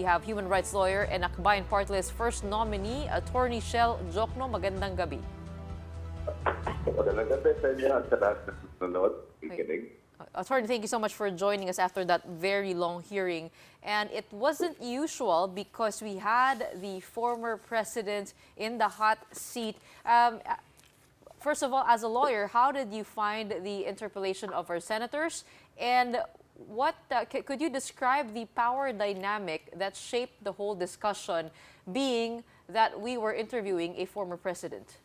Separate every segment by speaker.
Speaker 1: have human rights lawyer and Akbayan Party List first nominee, Attorney Chel Diokno. Magandang gabi.
Speaker 2: Magandang gabi sa inyo at sa lahat na nanonood.
Speaker 1: Attorney, thank you so much for joining us after that very long hearing. And it wasn't usual because we had the former president in the hot seat. First of all, as a lawyer, how did you find the interpellation of our senators? And what could you describe the power dynamic that shaped the whole discussion, being that we were interviewing a former president?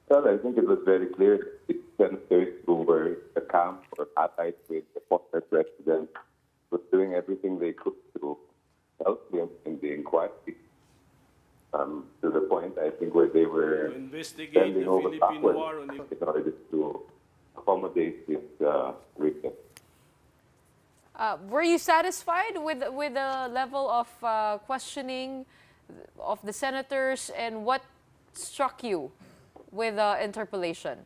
Speaker 2: Well, I think it was very clear that the senators who were in the camp or allied with the former president were doing everything they could to help him in the inquiry. To the point, I think, where they were bending over backwards in order to accommodate his request.
Speaker 1: Were you satisfied with the level of questioning of the senators, and what struck you with the interpellation?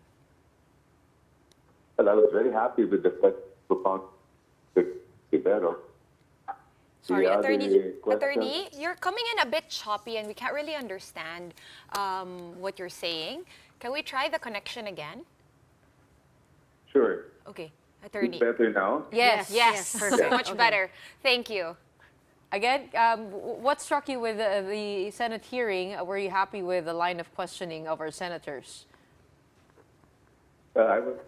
Speaker 2: Well, I was very happy with the question propounded by Rivero.
Speaker 3: Sorry, Attorney, you're coming in a bit choppy and we can't really understand what you're saying. Can we try the connection again?
Speaker 2: Sure.
Speaker 3: Okay, Attorney.
Speaker 2: It's better now?
Speaker 3: Yes, perfect. So much better. Thank you.
Speaker 1: Again, what struck you with the Senate hearing? Were you happy with the line of questioning of our senators?
Speaker 2: I was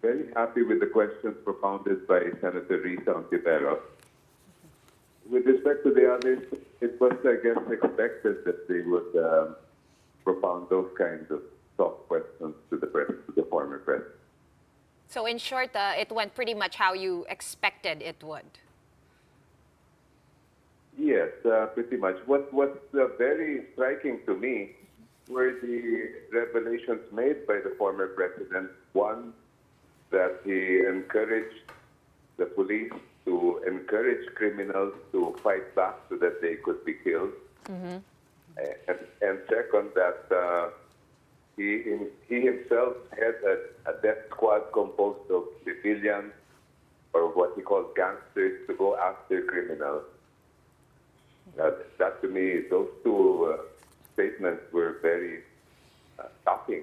Speaker 2: very happy with the questions propounded by Senator Risa Ontiveros. With respect to the others, it was, I guess, expected that they would propound those kinds of soft questions to the former president.
Speaker 3: So in short, it went pretty much how you expected it would.
Speaker 2: Yes, pretty much. What was very striking to me were the revelations made by the former president. One, that he encouraged the police to encourage criminals to fight back so that they could be killed. Mm-hmm. And second, that he himself had a death squad composed of civilians, or what he calls gangsters, to go after criminals. That to me, those two statements were very shocking.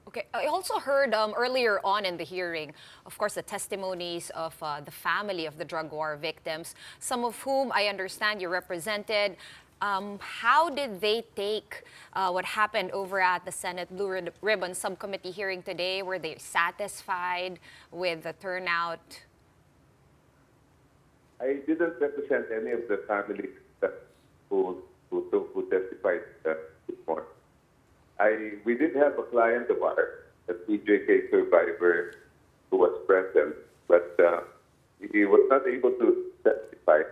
Speaker 3: Okay, I also heard earlier on in the hearing, of course, the testimonies of the family of the drug war victims, some of whom I understand you represented. How did they take what happened over at the Senate Blue Ribbon Subcommittee hearing today? Were they satisfied with the turnout?
Speaker 2: I didn't represent any of the families who testified before. We did have a client of ours, a TJK survivor, who was present, but he was not able to testify.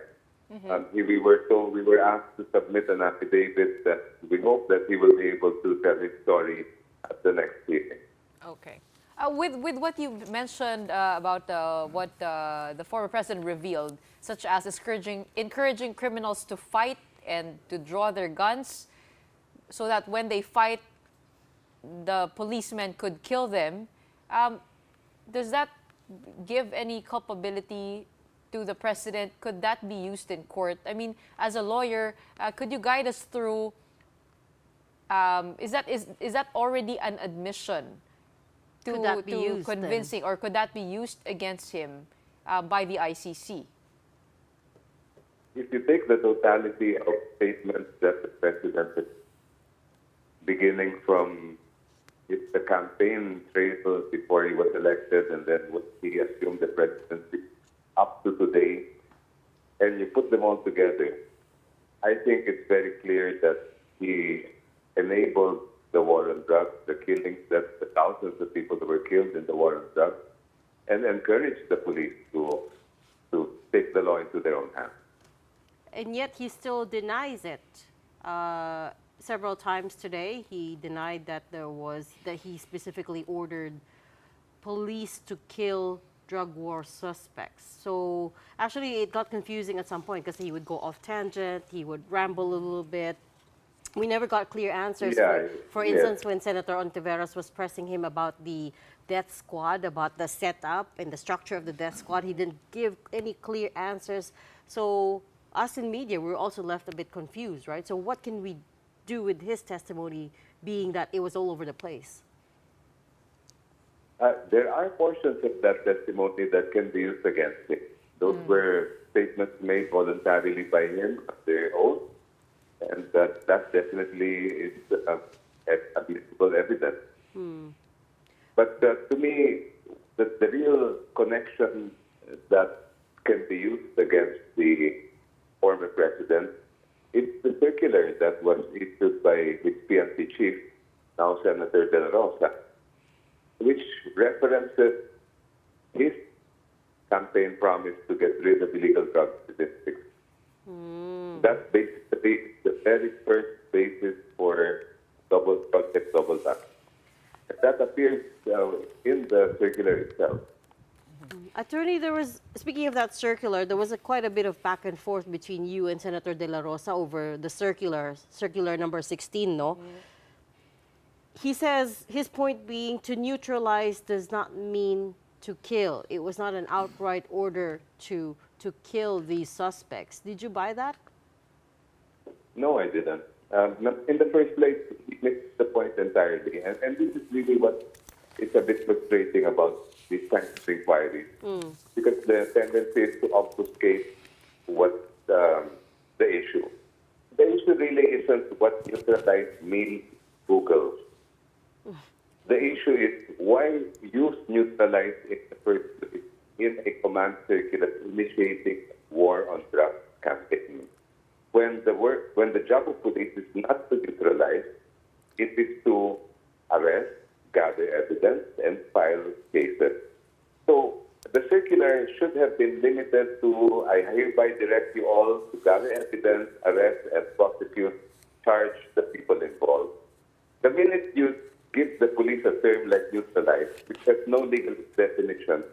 Speaker 2: Mm-hmm. We were asked to submit an affidavit that we hope that he will be able to tell his story at the next hearing.
Speaker 1: Okay. With what you mentioned about what the former president revealed, such as encouraging criminals to fight and to draw their guns, so that when they fight, the policemen could kill them. Does that give any culpability to the president? Could that be used in court? I mean, as a lawyer, could you guide us through? Is that already an admission to convincing, or could that be used against him by the ICC?
Speaker 2: If you take the totality of statements that the president is beginning from the campaign trail before he was elected, and then when he assumed the presidency up to today, and you put them all together, I think it's very clear that he enabled the war on drugs, the killings, that the thousands of people that were killed in the war on drugs, and encouraged the police to take the law into their own hands.
Speaker 4: And yet he still denies it. Several times today, he denied that he specifically ordered police to kill drug war suspects. So actually, it got confusing at some point because he would go off tangent, he would ramble a little bit. We never got clear answers.
Speaker 2: Yeah,
Speaker 4: For
Speaker 2: yes.
Speaker 4: instance, when Senator Ontiveros was pressing him about the death squad, about the setup and the structure of the death squad, he didn't give any clear answers. So us in media, we're also left a bit confused, right? So what can we do with his testimony, being that it was all over the place?
Speaker 2: There are portions of that testimony that can be used against him. Those were statements made voluntarily by him under oath, and that definitely is admissible evidence. But to me, the real connection that can be used against the former president is the circular that was issued by his PNP chief, now Senator Dela Rosa, which references his campaign promise to get rid of illegal drug statistics. That's basically the very first basis for Project Double Tax. And that appears in the circular itself.
Speaker 4: Attorney, speaking of that circular, there was quite a bit of back and forth between you and Senator De La Rosa over the circular number 16, no? He says his point being to neutralize does not mean to kill. It was not an outright order to kill these suspects. Did you buy that?
Speaker 2: No, I didn't. In the first place, he missed the point entirely. And this is really what is a bit frustrating about these kinds of inquiries. Because the tendency is to obfuscate what the issue. The issue really isn't what neutralize means Google. The issue is why use neutralize in the first place in a command circular initiating war on drugs campaign. When the job of police is not to neutralize, it is to arrest, gather evidence, and file cases. So the circular should have been limited to, I hereby direct you all to gather evidence, arrest, and prosecute, charge the people involved. The minute you give the police a term like neutralize, which has no legal definition,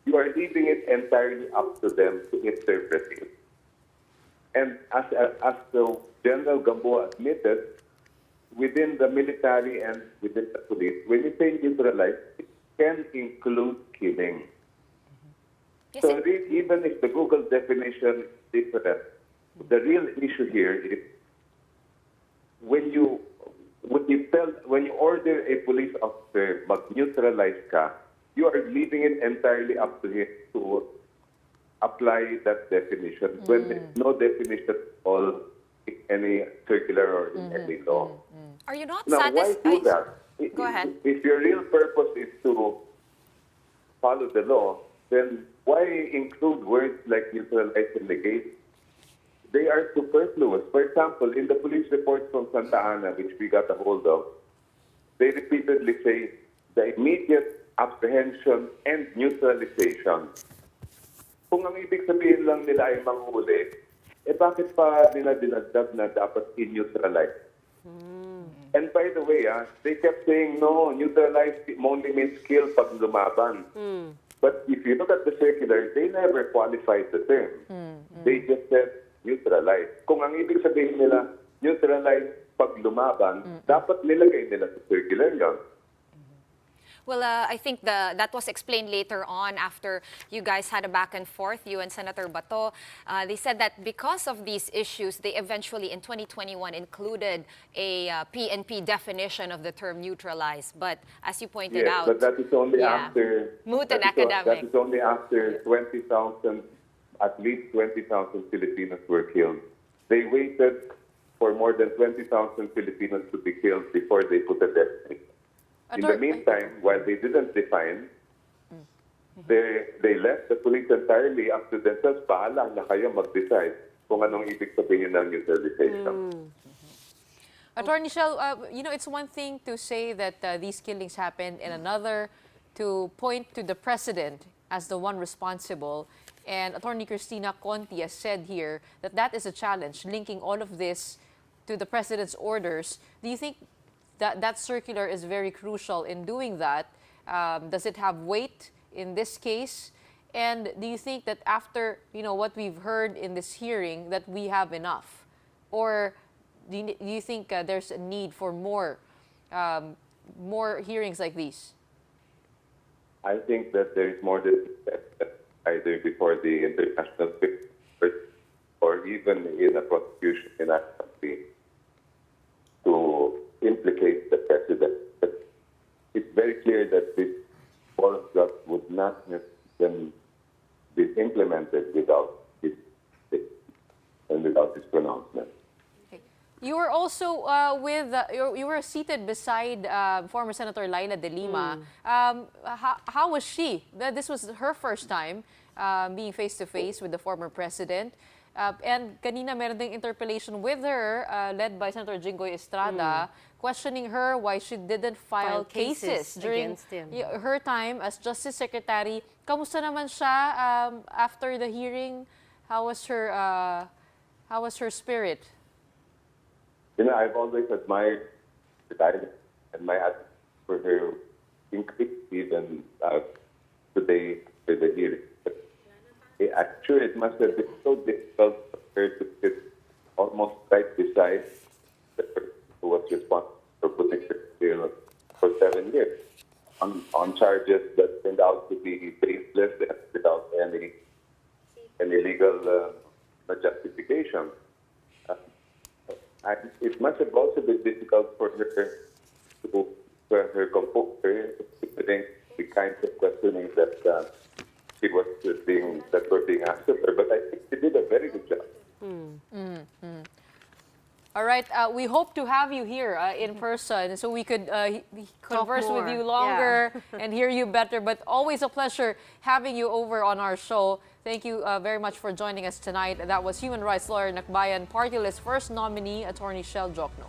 Speaker 2: you are leaving it entirely up to them to interpret it. And as the General Gamboa admitted, within the military and within the police, when you say neutralize, it can include killing.
Speaker 3: Yes,
Speaker 2: So even if the Google definition is different, the real issue here is when you order a police officer mag-neutralize ka, you are leaving it entirely up to him to apply that definition when there's no definition at all in any circular or in any law.
Speaker 3: Are you not
Speaker 2: Now, why do
Speaker 3: satisfied?
Speaker 2: that?
Speaker 3: Go ahead.
Speaker 2: If your real purpose is to follow the law, then why include words like neutralize and negate? They are superfluous. For example, in the police report from Santa Ana, which we got a hold of, they repeatedly say the immediate apprehension and neutralization. Kung ang ibig sabihin lang nila ay manghuli, bakit pa nila dinagdag na dapat i-neutralize? And by the way, they kept saying, no, neutralize only means kill pag lumaban. But if you look at the circular, they never qualified the term. They just said neutralize. Kung ang ibig sabihin nila, neutralize pag lumaban, dapat nilagay nila sa circular yon.
Speaker 3: Well, I think that was explained later on after you guys had a back and forth, you and Senator Bato. They said that because of these issues, they eventually in 2021 included a PNP definition of the term neutralize. But as you pointed out,
Speaker 2: but that is only after
Speaker 3: moot and academic.
Speaker 2: That is only after 20,000, at least 20,000 Filipinos were killed. They waited for more than 20,000 Filipinos to be killed before they put a definition. In the meantime, while they didn't define, they left the police entirely up to themselves. Bahala na kayo mag-decide kung anong ibig sabihin ng neutralization.
Speaker 1: Attorney Chel, it's one thing to say that these killings happened and another to point to the president as the one responsible. And Attorney Cristina Conti has said here that that is a challenge, linking all of this to the president's orders. Do you think that circular is very crucial in doing that? Does it have weight in this case? And do you think that after what we've heard in this hearing that we have enough? Or do you think there's a need for more hearings like these?
Speaker 2: I think that there is more than either before the international court or even in a prosecution in our country to implicate the president. But it's very clear that this policy would not have been implemented without this and without this pronouncement.
Speaker 1: You were also you were seated beside former Senator Leila de Lima. How was she? This was her first time being face-to-face with the former president. And kanina meron ding interpellation with her led by Senator Jinggoy Estrada, questioning her why she didn't file cases during her time as Justice Secretary. Kamusta naman siya after the hearing? How was her spirit?
Speaker 2: You know, I've always admired the guidance and my attitude for her increase even today with the hearing. I'm sure it must have been so difficult for her to sit almost right beside the person who was responsible for putting her in jail for 7 years on charges that turned out to be baseless and without any legal justification. It must have also been difficult for her to her composure, considering the kinds of questioning that were being asked of her. But I think she did a very good job.
Speaker 1: All right, we hope to have you here in person so we could converse with you longer and hear you better. But always a pleasure having you over on our show. Thank you very much for joining us tonight. That was human rights lawyer, Nakbayan Party List First Nominee, Attorney Chel Diokno.